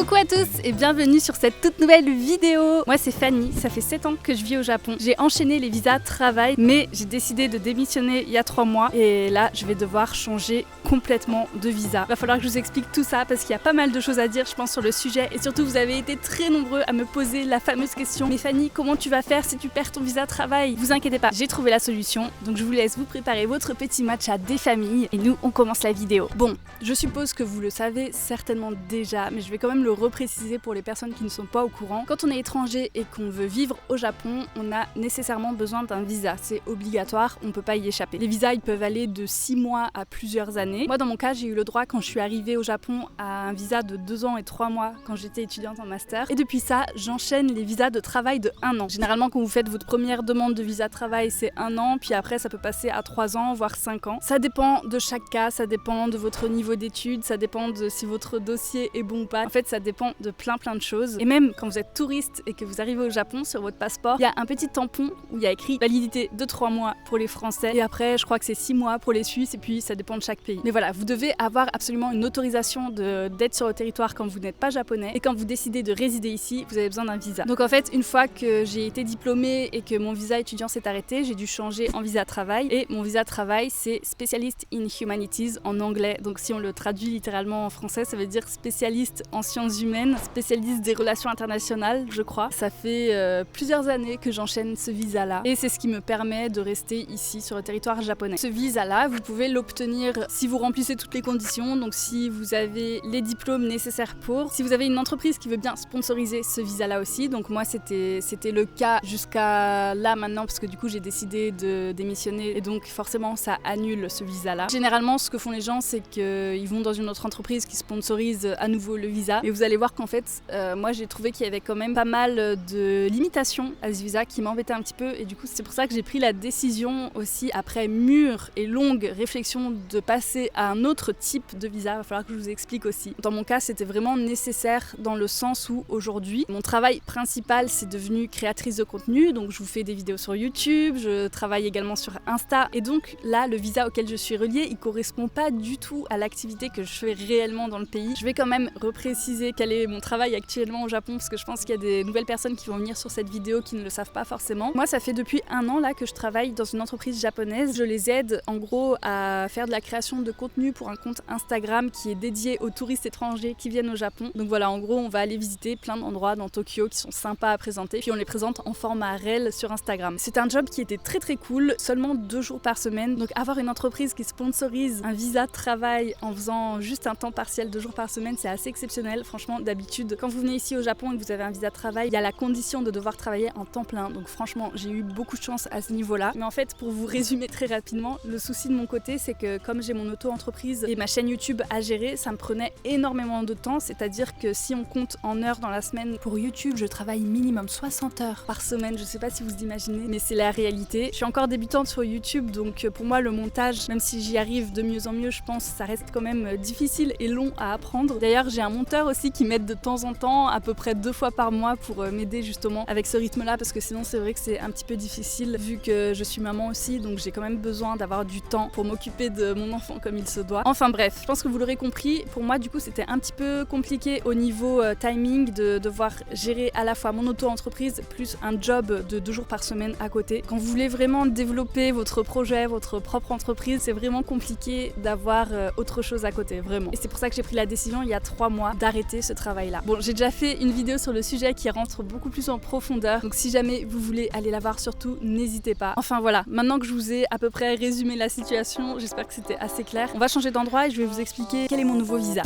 Coucou à tous et bienvenue sur cette toute nouvelle vidéo. Moi c'est Fanny, ça fait 7 ans que je vis au Japon. J'ai enchaîné les visas travail mais j'ai décidé de démissionner il y a 3 mois et là je vais devoir changer complètement de visa. Va falloir que je vous explique tout ça parce qu'il y a pas mal de choses à dire je pense sur le sujet et surtout vous avez été très nombreux à me poser la fameuse question: mais Fanny, comment tu vas faire si tu perds ton visa travail? Vous inquiétez pas, j'ai trouvé la solution, donc je vous laisse vous préparer votre petit match à des familles et nous on commence la vidéo. Bon, je suppose que vous le savez certainement déjà, mais je vais quand même le repréciser pour les personnes qui ne sont pas au courant. Quand on est étranger et qu'on veut vivre au Japon, on a nécessairement besoin d'un visa. C'est obligatoire, on peut pas y échapper. Les visas, ils peuvent aller de 6 mois à plusieurs années. Moi, dans mon cas, j'ai eu le droit quand je suis arrivée au Japon à un visa de 2 ans et 3 mois quand j'étais étudiante en master. Et depuis ça, j'enchaîne les visas de travail de 1 an. Généralement, quand vous faites votre première demande de visa de travail, c'est 1 an, puis après, ça peut passer à 3 ans, voire 5 ans. Ça dépend de chaque cas, ça dépend de votre niveau d'études, ça dépend de si votre dossier est bon ou pas. En fait, ça dépend de plein de choses. Et même quand vous êtes touriste et que vous arrivez au Japon, sur votre passeport, il y a un petit tampon où il y a écrit validité de 3 mois pour les Français. Et après, je crois que c'est 6 mois pour les Suisses et puis ça dépend de chaque pays. Mais voilà, vous devez avoir absolument une autorisation d'être sur le territoire quand vous n'êtes pas japonais. Et quand vous décidez de résider ici, vous avez besoin d'un visa. Donc en fait, une fois que j'ai été diplômée et que mon visa étudiant s'est arrêté, j'ai dû changer en visa travail. Et mon visa travail, c'est Specialist in Humanities en anglais. Donc si on le traduit littéralement en français, ça veut dire spécialiste en sciences humaines, spécialiste des relations internationales, je crois. Ça fait plusieurs années que j'enchaîne ce visa-là et c'est ce qui me permet de rester ici sur le territoire japonais. Ce visa-là, vous pouvez l'obtenir si vous remplissez toutes les conditions, donc si vous avez les diplômes nécessaires pour, si vous avez une entreprise qui veut bien sponsoriser ce visa-là aussi. Donc moi, c'était le cas jusqu'à là maintenant parce que du coup, j'ai décidé de démissionner et donc forcément, ça annule ce visa-là. Généralement, ce que font les gens, c'est qu'ils vont dans une autre entreprise qui sponsorise à nouveau le visa et vous allez voir qu'en fait, moi j'ai trouvé qu'il y avait quand même pas mal de limitations à ce visa qui m'embêtaient un petit peu et du coup c'est pour ça que j'ai pris la décision aussi après mûre et longue réflexion de passer à un autre type de visa. Il va falloir que je vous explique aussi. Dans mon cas c'était vraiment nécessaire dans le sens où aujourd'hui mon travail principal c'est devenu créatrice de contenu, donc je vous fais des vidéos sur YouTube, je travaille également sur Insta et donc là le visa auquel je suis reliée il correspond pas du tout à l'activité que je fais réellement dans le pays. Je vais quand même repréciser quel est mon travail actuellement au Japon parce que je pense qu'il y a des nouvelles personnes qui vont venir sur cette vidéo qui ne le savent pas forcément. Moi ça fait depuis 1 an là que je travaille dans une entreprise japonaise. Je les aide en gros à faire de la création de contenu pour un compte Instagram qui est dédié aux touristes étrangers qui viennent au Japon. Donc voilà, en gros on va aller visiter plein d'endroits dans Tokyo qui sont sympas à présenter puis on les présente en format réel sur Instagram. C'est un job qui était très cool, seulement 2 jours par semaine. Donc avoir une entreprise qui sponsorise un visa de travail en faisant juste un temps partiel 2 jours par semaine, c'est assez exceptionnel. Franchement, d'habitude, quand vous venez ici au Japon et que vous avez un visa de travail, il y a la condition de devoir travailler en temps plein. Donc franchement, j'ai eu beaucoup de chance à ce niveau-là. Mais en fait, pour vous résumer très rapidement, le souci de mon côté, c'est que comme j'ai mon auto-entreprise et ma chaîne YouTube à gérer, ça me prenait énormément de temps. C'est-à-dire que si on compte en heures dans la semaine, pour YouTube, je travaille minimum 60 heures par semaine. Je sais pas si vous imaginez, mais c'est la réalité. Je suis encore débutante sur YouTube, donc pour moi, le montage, même si j'y arrive de mieux en mieux, je pense, ça reste quand même difficile et long à apprendre. D'ailleurs, j'ai un monteur aussi qui m'aide de temps en temps, à peu près 2 fois par mois pour m'aider justement avec ce rythme-là parce que sinon c'est vrai que c'est un petit peu difficile vu que je suis maman aussi, donc j'ai quand même besoin d'avoir du temps pour m'occuper de mon enfant comme il se doit. Enfin bref, je pense que vous l'aurez compris, pour moi du coup c'était un petit peu compliqué au niveau timing de devoir gérer à la fois mon auto-entreprise plus un job de 2 jours par semaine à côté. Quand vous voulez vraiment développer votre projet, votre propre entreprise, c'est vraiment compliqué d'avoir autre chose à côté, vraiment. Et c'est pour ça que j'ai pris la décision il y a 3 mois d'arrêter ce travail-là. Bon, j'ai déjà fait une vidéo sur le sujet qui rentre beaucoup plus en profondeur, donc si jamais vous voulez aller la voir surtout, n'hésitez pas. Enfin voilà, maintenant que je vous ai à peu près résumé la situation, j'espère que c'était assez clair. On va changer d'endroit et je vais vous expliquer quel est mon nouveau visa.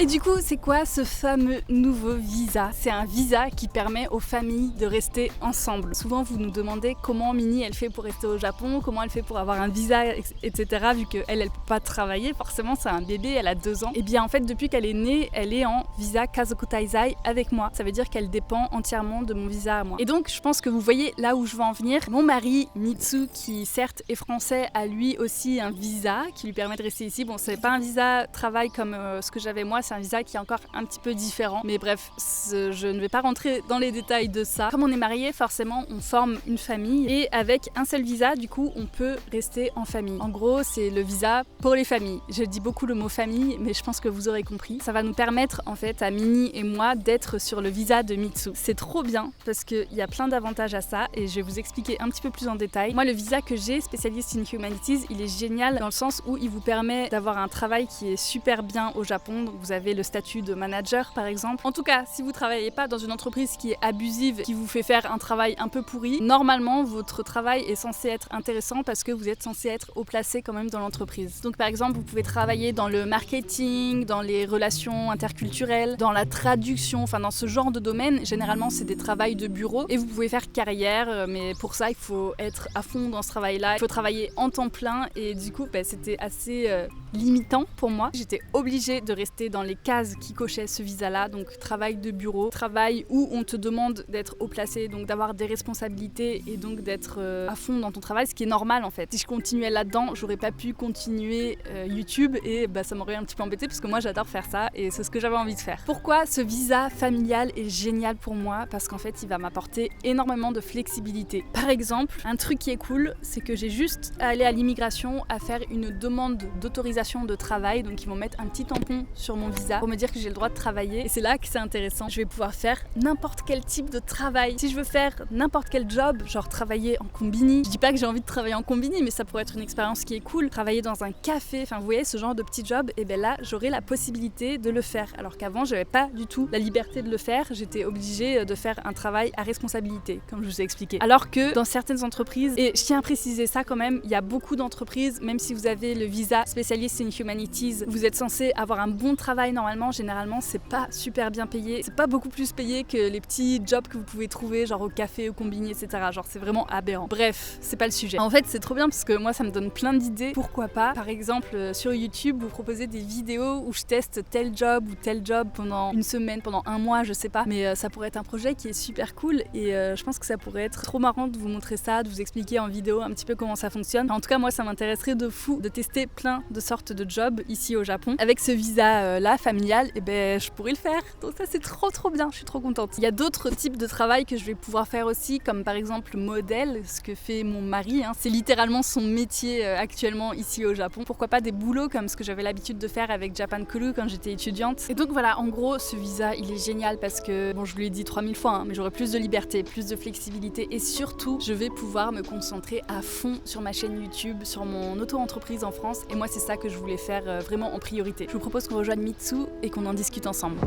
Et du coup, c'est quoi ce fameux nouveau visa? C'est un visa qui permet aux familles de rester ensemble. Souvent, vous nous demandez comment Minnie elle fait pour rester au Japon, comment elle fait pour avoir un visa, etc. Vu qu'elle peut pas travailler, forcément, c'est un bébé, elle a 2 ans. Et bien en fait, depuis qu'elle est née, elle est en visa Kazoku Taizai avec moi. Ça veut dire qu'elle dépend entièrement de mon visa à moi. Et donc, je pense que vous voyez là où je veux en venir. Mon mari, Mitsu, qui certes est français, a lui aussi un visa qui lui permet de rester ici. Bon, c'est pas un visa travail comme ce que j'avais moi, c'est un un visa qui est encore un petit peu différent. Mais bref, je ne vais pas rentrer dans les détails de ça. Comme on est marié, forcément, on forme une famille et avec un seul visa, du coup, on peut rester en famille. En gros, c'est le visa pour les familles. Je dis beaucoup le mot famille, mais je pense que vous aurez compris. Ça va nous permettre, en fait, à Minnie et moi, d'être sur le visa de Mitsu. C'est trop bien parce qu'il y a plein d'avantages à ça et je vais vous expliquer un petit peu plus en détail. Moi, le visa que j'ai, Specialist in Humanities, il est génial dans le sens où il vous permet d'avoir un travail qui est super bien au Japon. Donc, vous avez le statut de manager, par exemple. En tout cas, si vous travaillez pas dans une entreprise qui est abusive, qui vous fait faire un travail un peu pourri, normalement, votre travail est censé être intéressant parce que vous êtes censé être haut placé quand même dans l'entreprise. Donc, par exemple, vous pouvez travailler dans le marketing, dans les relations interculturelles, dans la traduction, enfin dans ce genre de domaine. Généralement, c'est des travails de bureau et vous pouvez faire carrière, mais pour ça, il faut être à fond dans ce travail-là. Il faut travailler en temps plein et du coup, c'était assez limitant pour moi. J'étais obligée de rester dans les cases qui cochaient ce visa-là, donc travail de bureau, travail où on te demande d'être haut placé, donc d'avoir des responsabilités et donc d'être à fond dans ton travail, ce qui est normal en fait. Si je continuais là-dedans, j'aurais pas pu continuer YouTube et ça m'aurait un petit peu embêté parce que moi j'adore faire ça et c'est ce que j'avais envie de faire. Pourquoi ce visa familial est génial pour moi? Parce qu'en fait, il va m'apporter énormément de flexibilité. Par exemple, un truc qui est cool, c'est que j'ai juste à aller à l'immigration à faire une demande d'autorisation de travail, donc ils vont mettre un petit tampon sur mon visa pour me dire que j'ai le droit de travailler et c'est là que c'est intéressant. Je vais pouvoir faire n'importe quel type de travail. Si je veux faire n'importe quel job, genre travailler en combini, je dis pas que j'ai envie de travailler en combini, mais ça pourrait être une expérience qui est cool. Travailler dans un café, enfin vous voyez ce genre de petit job, et là j'aurai la possibilité de le faire. Alors qu'avant j'avais pas du tout la liberté de le faire, j'étais obligée de faire un travail à responsabilité, comme je vous ai expliqué. Alors que dans certaines entreprises, et je tiens à préciser ça quand même, il y a beaucoup d'entreprises, même si vous avez le visa Specialist in Humanities, vous êtes censé avoir un bon travail normalement, généralement c'est pas super bien payé, c'est pas beaucoup plus payé que les petits jobs que vous pouvez trouver genre au café, au combini, etc. Genre c'est vraiment aberrant. Bref, c'est pas le sujet. En fait c'est trop bien parce que moi ça me donne plein d'idées. Pourquoi pas, par exemple sur YouTube, vous proposez des vidéos où je teste tel job ou tel job pendant une semaine, pendant un mois, je sais pas. Mais ça pourrait être un projet qui est super cool et je pense que ça pourrait être trop marrant de vous montrer ça, de vous expliquer en vidéo un petit peu comment ça fonctionne. En tout cas moi ça m'intéresserait de fou de tester plein de sortes de jobs ici au Japon. Avec ce visa là familial, je pourrais le faire. Donc ça c'est trop bien, je suis trop contente. Il y a d'autres types de travail que je vais pouvoir faire aussi, comme par exemple modèle, ce que fait mon mari. C'est littéralement son métier actuellement ici au Japon. Pourquoi pas des boulots comme ce que j'avais l'habitude de faire avec Japan Kuru quand j'étais étudiante. Et donc voilà, en gros ce visa il est génial parce que, bon je vous l'ai dit 3000 fois, mais j'aurai plus de liberté, plus de flexibilité et surtout je vais pouvoir me concentrer à fond sur ma chaîne YouTube, sur mon auto-entreprise en France et moi c'est ça que je voulais faire vraiment en priorité. Je vous propose qu'on rejoigne Mitsu et qu'on en discute ensemble.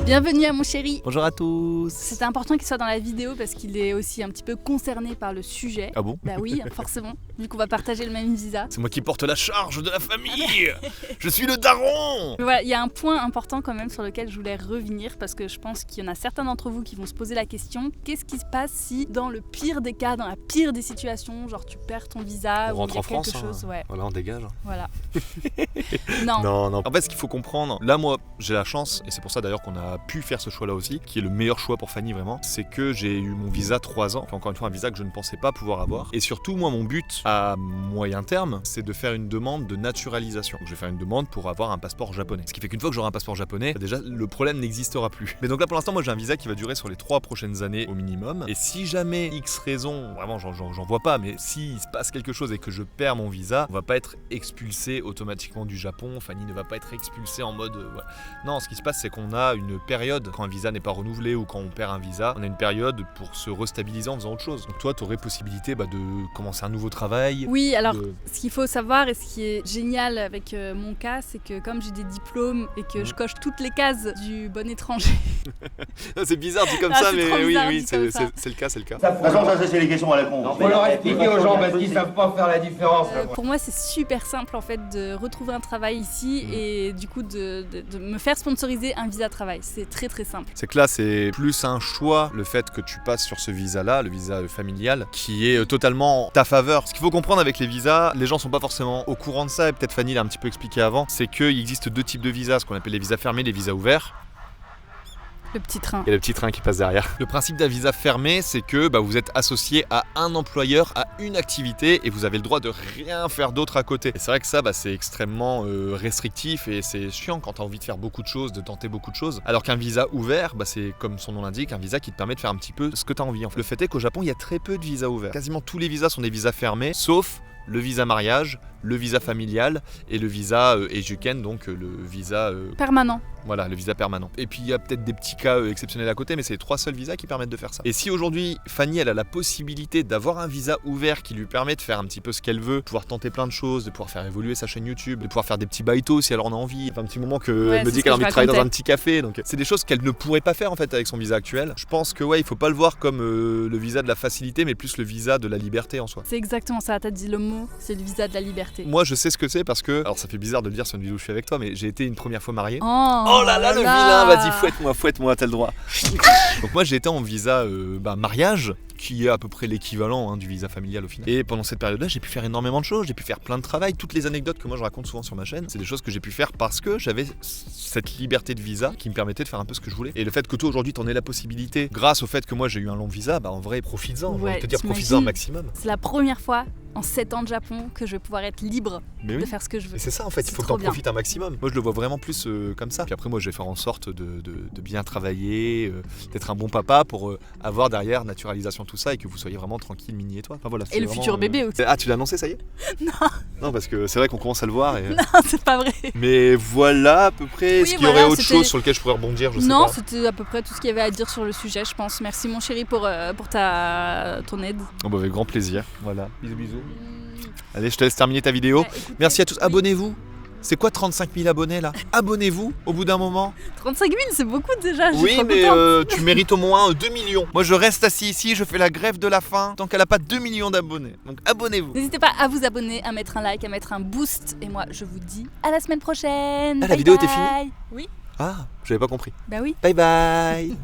Bienvenue à mon chéri. Bonjour à tous. C'était important qu'il soit dans la vidéo parce qu'il est aussi un petit peu concerné par le sujet. Ah bon? Bah oui, forcément, vu qu'on va partager le même visa. C'est moi qui porte la charge de la famille. Je suis le daron. Mais voilà, il y a un point important quand même sur lequel je voulais revenir parce que je pense qu'il y en a certains d'entre vous qui vont se poser la question, qu'est-ce qui se passe si dans le pire des cas, dans la pire des situations, genre tu perds ton visa on ou rentre il y a en France, quelque chose, ouais. Voilà, on dégage. Voilà. Non. En fait, ce qu'il faut comprendre, là moi j'ai la chance, et c'est pour ça d'ailleurs qu'on a pu faire ce choix-là aussi, qui est le meilleur choix pour Fanny vraiment, c'est que j'ai eu mon visa 3 ans, enfin, encore une fois un visa que je ne pensais pas pouvoir avoir. Et surtout, moi mon but à moyen terme, c'est de faire une demande de naturalisation. Donc, je vais faire une demande pour avoir un passeport japonais. Ce qui fait qu'une fois que j'aurai un passeport japonais, déjà le problème n'existera plus. Mais donc là pour l'instant, moi j'ai un visa qui va durer sur les 3 prochaines années au minimum. Et si jamais X raison, vraiment j'en vois pas, mais s'il se passe quelque chose et que je perds mon visa, on va pas être expulsé automatiquement du Japon. Fanny ne va pas être expulsée en mode voilà. Non, ce qui se passe c'est qu'on a une période, quand un visa n'est pas renouvelé ou quand on perd un visa, on a une période pour se restabiliser en faisant autre chose. Donc toi tu aurais possibilité de commencer un nouveau travail. Oui, alors ce qu'il faut savoir et ce qui est génial avec mon cas, c'est que comme j'ai des diplômes et que je coche toutes les cases du bon étranger. C'est bizarre dit comme ça, mais oui, c'est le cas. De toute façon, ça c'est les questions à la con. Faut leur expliquer aux gens parce qu'ils savent pas faire la différence. Pour moi, c'est super simple en fait de retrouver un travail ici et du coup de me faire sponsoriser un visa travail. C'est très simple. C'est que là, c'est plus un choix, le fait que tu passes sur ce visa-là, le visa familial, qui est totalement ta faveur. Ce qu'il faut comprendre avec les visas, les gens sont pas forcément au courant de ça, et peut-être Fanny l'a un petit peu expliqué avant, c'est qu'il existe 2 types de visas, ce qu'on appelle les visas fermés et les visas ouverts. Le petit train. Il y a le petit train qui passe derrière. Le principe d'un visa fermé, c'est que vous êtes associé à un employeur, à une activité et vous avez le droit de rien faire d'autre à côté. Et c'est vrai que ça, c'est extrêmement restrictif et c'est chiant quand tu as envie de faire beaucoup de choses, de tenter beaucoup de choses. Alors qu'un visa ouvert, c'est comme son nom l'indique, un visa qui te permet de faire un petit peu ce que tu as envie. Le fait est qu'au Japon, il y a très peu de visas ouverts. Quasiment tous les visas sont des visas fermés, sauf le visa mariage, le visa familial et le visa Ejuken, donc le visa permanent. Voilà, le visa permanent. Et puis il y a peut-être des petits cas exceptionnels à côté, mais c'est les 3 seuls visas qui permettent de faire ça. Et si aujourd'hui Fanny elle a la possibilité d'avoir un visa ouvert qui lui permet de faire un petit peu ce qu'elle veut, de pouvoir tenter plein de choses, de pouvoir faire évoluer sa chaîne YouTube, de pouvoir faire des petits baïtos si elle en a envie, un petit moment qu'elle me dit qu'elle a envie de travailler dans un petit café, donc c'est des choses qu'elle ne pourrait pas faire en fait avec son visa actuel. Je pense que il faut pas le voir comme le visa de la facilité, mais plus le visa de la liberté en soi. C'est exactement ça, t'as dit le mot, c'est le visa de la liberté. Moi je sais ce que c'est parce que, alors ça fait bizarre de le dire sur une vidéo où je suis avec toi, mais j'ai été une première fois marié. Oh là là, le vilain, vas-y fouette-moi, t'as le droit. Donc moi j'ai été en visa mariage, qui est à peu près l'équivalent du visa familial au final. Et pendant cette période-là, j'ai pu faire énormément de choses, j'ai pu faire plein de travail. Toutes les anecdotes que moi je raconte souvent sur ma chaîne, c'est des choses que j'ai pu faire parce que j'avais cette liberté de visa qui me permettait de faire un peu ce que je voulais. Et le fait que toi aujourd'hui t'en aies la possibilité, grâce au fait que moi j'ai eu un long visa, en vrai profites-en, j'ai envie de te dire profites-en un maximum. C'est la première fois en 7 ans de Japon que je vais pouvoir être libre de faire ce que je veux. Et c'est ça en fait, il faut que t'en profites un maximum. Moi je le vois vraiment plus comme ça. Puis après moi je vais faire en sorte de bien travailler, d'être un bon papa pour avoir derrière naturalisation tout ça et que vous soyez vraiment tranquille, Mini et toi. Enfin, voilà, et le futur bébé aussi. Ah, tu l'as annoncé, ça y est? Non, parce que c'est vrai qu'on commence à le voir. Et... Non, c'est pas vrai. Mais voilà à peu près. Est-ce qu'il y aurait autre chose sur lequel je pourrais rebondir? Je sais pas. Non, c'était à peu près tout ce qu'il y avait à dire sur le sujet, je pense. Merci mon chéri pour ton aide. Avec grand plaisir. Voilà, bisous. Allez, je te laisse terminer ta vidéo. Merci à tous. Abonnez-vous. C'est quoi 35 000 abonnés là? Abonnez-vous au bout d'un moment. 35 000, c'est beaucoup déjà. Oui, mais tu mérites au moins 2 millions. Moi, je reste assis ici, je fais la grève de la faim tant qu'elle n'a pas 2 millions d'abonnés. Donc abonnez-vous. N'hésitez pas à vous abonner, à mettre un like, à mettre un boost. Et moi, je vous dis à la semaine prochaine. Ah, la vidéo était finie? Oui. Ah, j'avais pas compris. Bah oui. Bye bye.